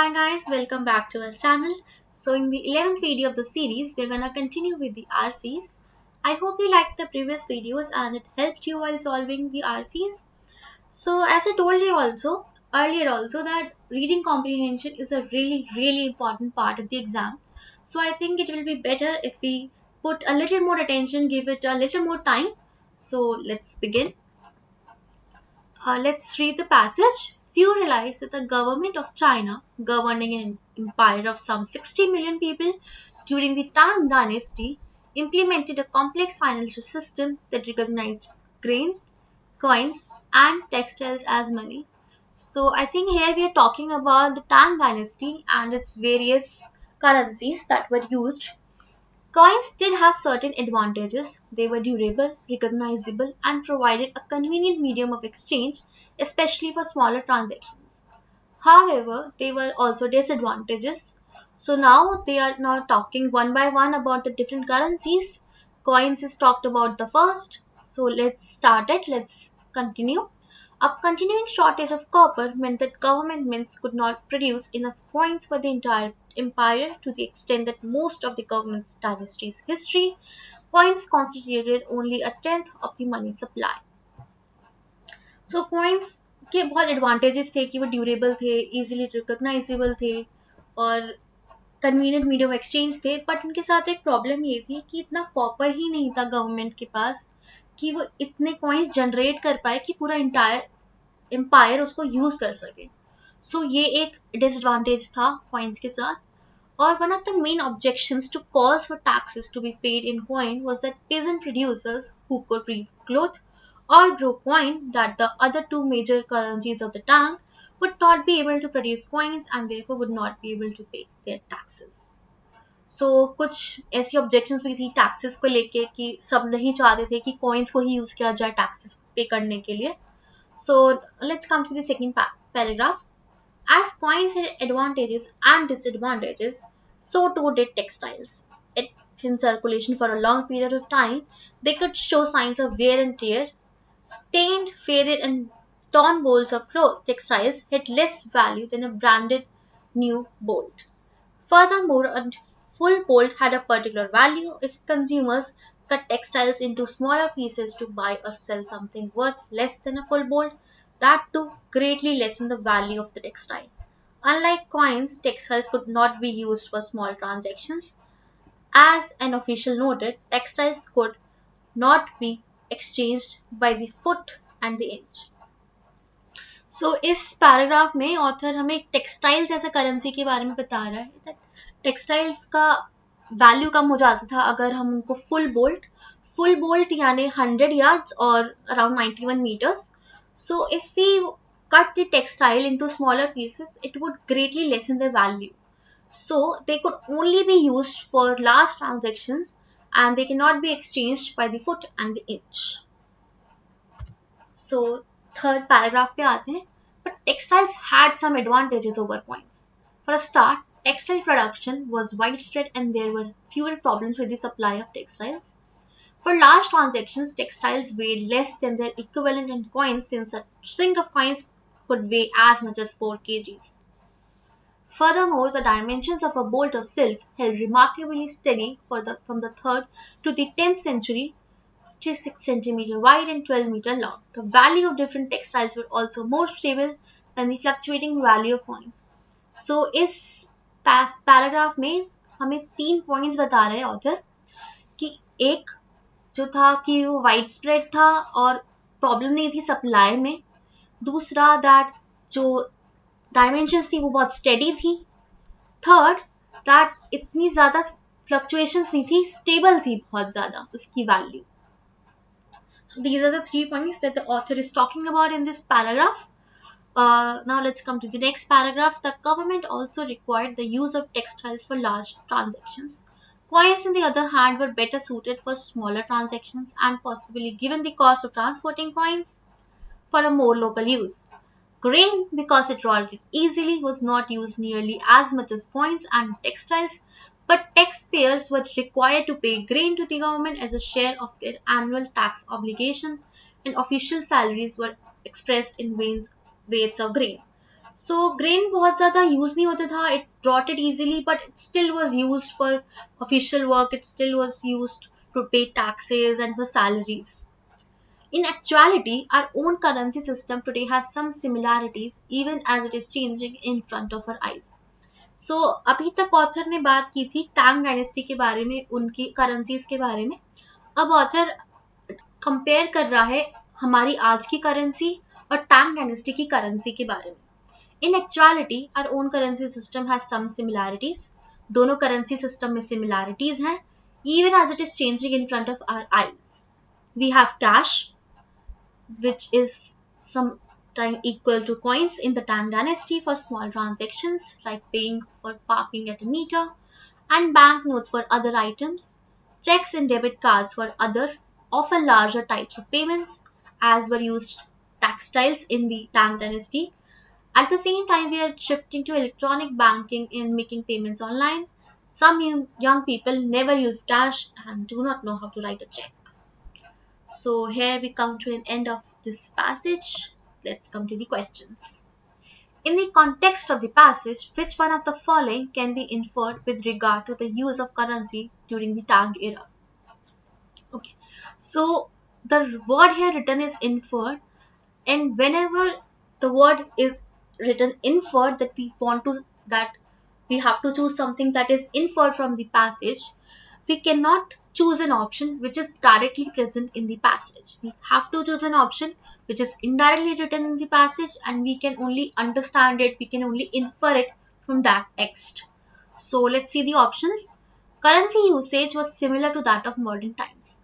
Hi guys, welcome back to our channel. So in the 11th video of the series, we're gonna continue with the RCs. I hope you liked the previous videos and it helped you while solving the RCs. So as I told you earlier also that reading comprehension is a really important part of the exam. So I think it will be better if we put a little more attention, give it a little more time. So let's begin. Let's read the passage. Few realize that the government of China, governing an empire of some 60 million people during the Tang dynasty, implemented a complex financial system that recognized grain, coins, and textiles as money. So I think here we are talking about the Tang dynasty and its various currencies that were used. Coins did have certain advantages. They were durable, recognizable, and provided a convenient medium of exchange, especially for smaller transactions. However, they were also disadvantages. So now they are now talking one by one about the different currencies. Coins is talked about the first. So let's start it. Let's continue. A continuing shortage of copper meant that government mints could not produce enough coins for the entire empire to the extent that most of the government's dynasty's history, coins constituted only a tenth of the money supply. So coins के बहुत advantages थे कि वो durable थे, easily recognizable थे और convenient medium exchange थे but उनके साथ एक प्रॉब्लम ये थी कि इतना कॉपर ही नहीं था गवर्नमेंट के पास कि वो इतने कॉइन्स जनरेट कर पाए कि पूरा इंटायर एम्पायर उसको यूज कर सके सो ये एक डिसएडवांटेज था कॉइन्स के साथ और one of the main objections to calls for taxes to be paid in coin was that peasant producers who could weave cloth or grow coin that the other two major currencies of the Tang would not be able to produce coins and therefore would not be able to pay their taxes. So कुछ ऐसी objections भी थी taxes को लेके कि सब नहीं चाहते थे कि coins को ही use किया जाए taxes पे करने के लिए. So let's come to the second paragraph. As coins had advantages and disadvantages, so too did textiles. If in circulation for a long period of time, they could show signs of wear and tear. Stained, faded, and torn bolts of textiles had less value than a branded new bolt. Furthermore, a full bolt had a particular value if consumers cut textiles into smaller pieces to buy or sell something worth less than a full bolt. That too greatly lessened the value of the textile. Unlike coins, textiles could not be used for small transactions. As an official noted, textiles could not be exchanged by the foot and the inch. सो इस paragraph में author हमें textiles as a currency के बारे में बता रहा है textiles का वैल्यू कम हो जाता था अगर हम उनको फुल बोल्ट यानी 100 yards और around 91 meters. So if we cut the textile into smaller pieces, it would greatly lessen their value. So they could only be used for large transactions and they cannot be exchanged by the foot and the inch. So third paragraph पे आते हैं. But textiles had some advantages over coins. For a start, textile production was widespread and there were fewer problems with the supply of textiles. For large transactions, textiles weighed less than their equivalent in coins since a string of coins could weigh as much as 4 kgs. Furthermore, the dimensions of a bolt of silk held remarkably steady from the 3rd to the 10th century, 56 centimeter wide and 12-meter long. The value of different textiles were also more stable than the fluctuating value of coins. So इस paragraph में हमें 3 points बता रहे हैं author कि एक जो था कि वो वाइड स्प्रेड था और प्रॉब्लम नहीं थी सप्लाई में. दूसरा दैट जो डायमेंशंस थी वो बहुत स्टेडी थी. थर्ड दैट इतनी ज़्यादा फ्लक्चुएशंस नहीं थी, स्टेबल थी बहुत ज़्यादा उसकी value. So these are the 3 points that the author is talking about in this paragraph. Now let's come to the next paragraph. The government also required the use of textiles for large transactions. Coins, on the other hand, were better suited for smaller transactions and possibly, given the cost of transporting coins, for a more local use. Grain, because it rotted easily, was not used nearly as much as coins and textiles, but taxpayers were required to pay grain to the government as a share of their annual tax obligation, and official salaries were expressed in weights of grain. So grain बहुत ज़्यादा use नहीं होता था, it rotted easily, but it still was used for official work, it still was used to pay taxes and for salaries. In actuality, our own currency system today has some similarities even as it is changing in front of our eyes. So, अभी तक author ने बात की थी टांग dynasty के बारे में, उनकी करेंसीज के बारे में. अब ऑथर कंपेयर कर रहा है हमारी आज की करेंसी और टांग डायनेस्टी की करेंसी के बारे में. In actuality, our own currency system has some similarities. दोनों currency system में similarities हैं, even as it is changing in front of our eyes. We have cash, which is sometimes equal to coins in the Tang dynasty for small transactions like paying for parking at a meter, and banknotes for other items, checks and debit cards for other, often larger types of payments, as were used textiles in the Tang dynasty. At the same time, we are shifting to electronic banking and making payments online. Some young people never use cash and do not know how to write a check. So here we come to an end of this passage. Let's come to the questions. In the context of the passage, which one of the following can be inferred with regard to the use of currency during the Tang era? Okay, so the word here written is inferred, and whenever the word is written inferred, that we have to choose something that is inferred from the passage, we cannot choose an option which is directly present in the passage. We have to choose an option which is indirectly written in the passage, and we can only understand it, we can only infer it from that text. So let's see the options. Currency usage was similar to that of modern times.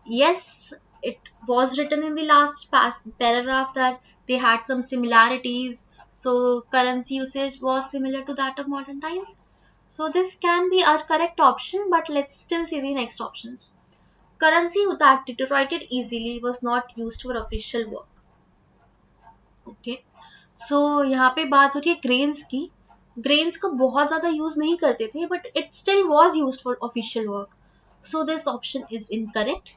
Yes, it was written in the last paragraph that they had some similarities. So currency usage was similar to that of modern times. So this can be our correct option, but let's still see the next options. Currency that deteriorated easily was not used for official work. Okay. So यहाँ पे बात हो रही है grains की. Grains को बहुत ज़्यादा use नहीं करते थे, but it still was used for official work. So this option is incorrect.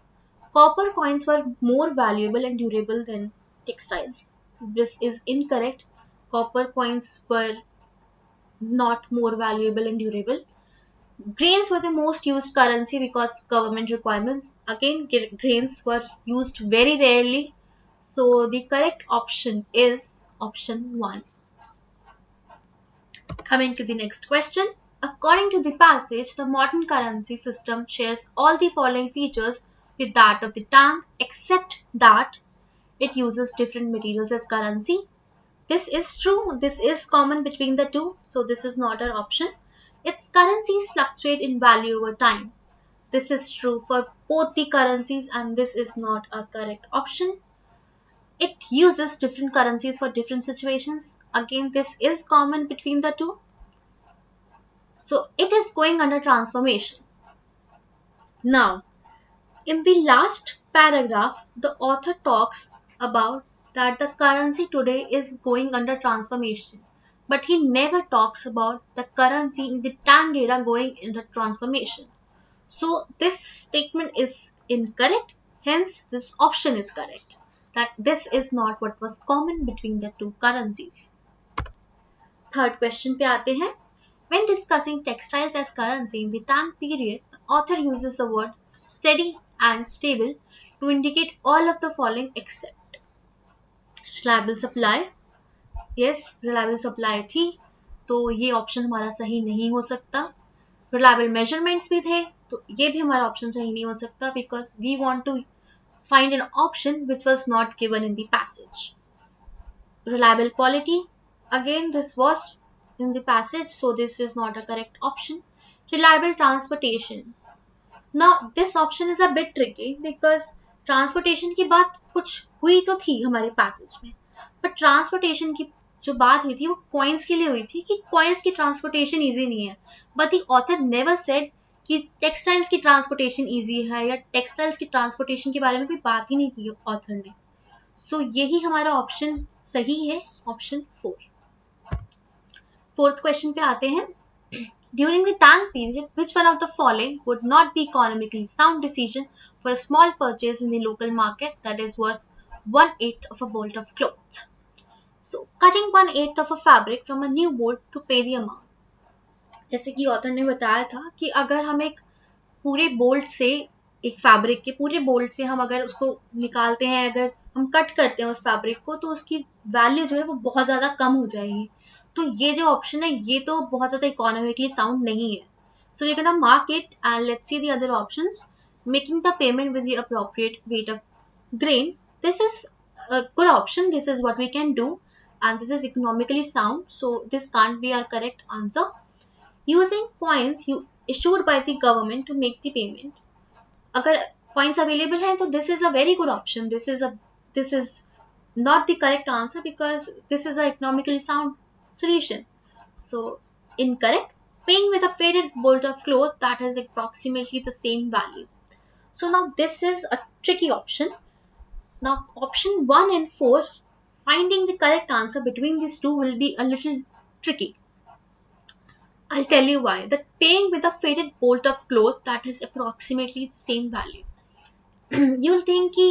Copper coins were more valuable and durable than textiles. This is incorrect. Copper coins were not more valuable and durable. Grains were the most used currency because government requirements. Again, grains were used very rarely. So the correct option is option 1. Coming to the next question. According to the passage, the modern currency system shares all the following features with that of the Tang, except that it uses different materials as currency. This is true. This is common between the two. So this is not an option. Its currencies fluctuate in value over time. This is true for both the currencies, and this is not a correct option. It uses different currencies for different situations. Again, this is common between the two. So it is going under transformation. Now, in the last paragraph, the author talks about that the currency today is going under transformation. But he never talks about the currency in the Tang era going into transformation. So this statement is incorrect. Hence, this option is correct. That this is not what was common between the two currencies. Third question पे आते हैं. When discussing textiles as currency in the Tang period, the author uses the word steady and stable to indicate all of the following except reliable supply. Yes, reliable supply थी, तो ये option हमारा सही नहीं हो सकता. Reliable measurements भी थे, तो ये भी हमारा ऑप्शन सही नहीं हो सकता, because we want to find an option which was not given in the passage. Reliable quality, again this was in the passage, so this is not a correct option. Reliable transportation. Now this option is a bit tricky because transportation की बात कुछ हुई तो थी हमारे passage में, but transportation की जो बात हुई थी वो coins के लिए हुई थी कि coins की transportation easy नहीं है. But the author never said कि textiles की transportation easy है या textiles की transportation के बारे में कोई बात ही नहीं की author ने. So यही हमारा option सही है, option 4. Fourth question पे आते हैं. During the Tang period, which one of the following would not be economically sound decision for a small purchase in the local market that is worth 1/8 of a bolt of clothes? So cutting 1/8 of a fabric from a new bolt to pay the amount. जैसे कि author ने बताया था कि अगर हम एक पूरे बोल्ट से, एक फैब्रिक के पूरे बोल्ट से हम अगर उसको निकालते हैं, अगर हम कट करते हैं उस फैब्रिक को, तो उसकी वैल्यू जो है वो बहुत ज़्यादा कम हो जाएगी. तो ये जो ऑप्शन है ये तो बहुत ज़्यादा इकोनॉमिकली साउंड नहीं है. So we can mark it and let's see the other options. Making the payment with the appropriate weight of grain. This is a good option. This is what we can do, and this is economically sound. So this can't be our correct answer. Using coins you issued by the government to make the payment. अगर coins available हैं तो this is a very good option. This is not the correct answer because this is a economically sound solution. So incorrect. Paying with a faded bolt of cloth that has approximately the same value. So now this is a tricky option. Now option 1 and 4, finding the correct answer between these two will be a little tricky. I'll tell you why. That paying with a faded bolt of cloth that is approximately the same value. You'll think कि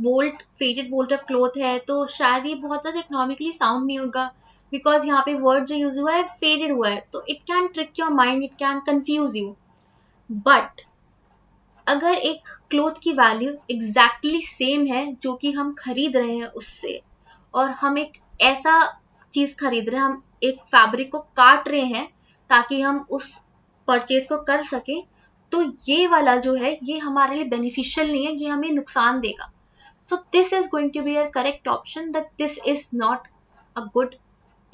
bolt faded bolt of cloth है तो शायद ये बहुत ज़्यादा economically sound नहीं होगा, because यहाँ पे वर्ड जो यूज हुआ है फेडेड हुआ है, तो it can trick your mind, it can confuse you. But अगर एक क्लोथ की वैल्यू एग्जैक्टली सेम है जो कि हम खरीद रहे हैं उससे, और हम एक ऐसा चीज खरीद रहे हैं, हम एक फैब्रिक को काट रहे हैं ताकि हम उस परचेज को कर सके, तो ये वाला जो है ये हमारे लिए बेनिफिशियल नहीं है, ये हमें नुकसान देगा. So this is going to be a correct option, that this is not a good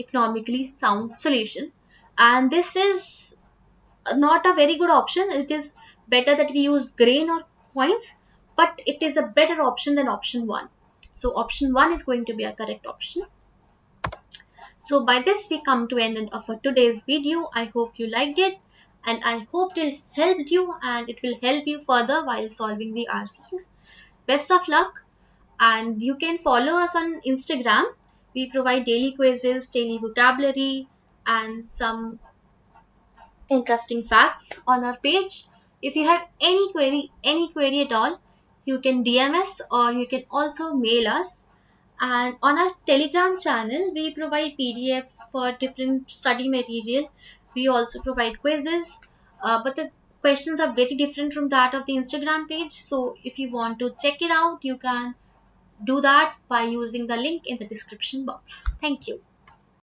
economically sound solution, and this is not a very good option. It is better that we use grain or coins, but it is a better option than option 1. So option 1 is going to be a correct option. So by this we come to an end of today's video. I hope you liked it, and I hope it helped you and it will help you further while solving the RCs. Best of luck, and you can follow us on Instagram. We provide daily quizzes, daily vocabulary, and some interesting facts on our page. If you have any query at all, you can DM us or you can also mail us. And on our Telegram channel, we provide PDFs for different study material. We also provide quizzes, but the questions are very different from that of the Instagram page. So if you want to check it out, you can do that by using the link in the description box. Thank you.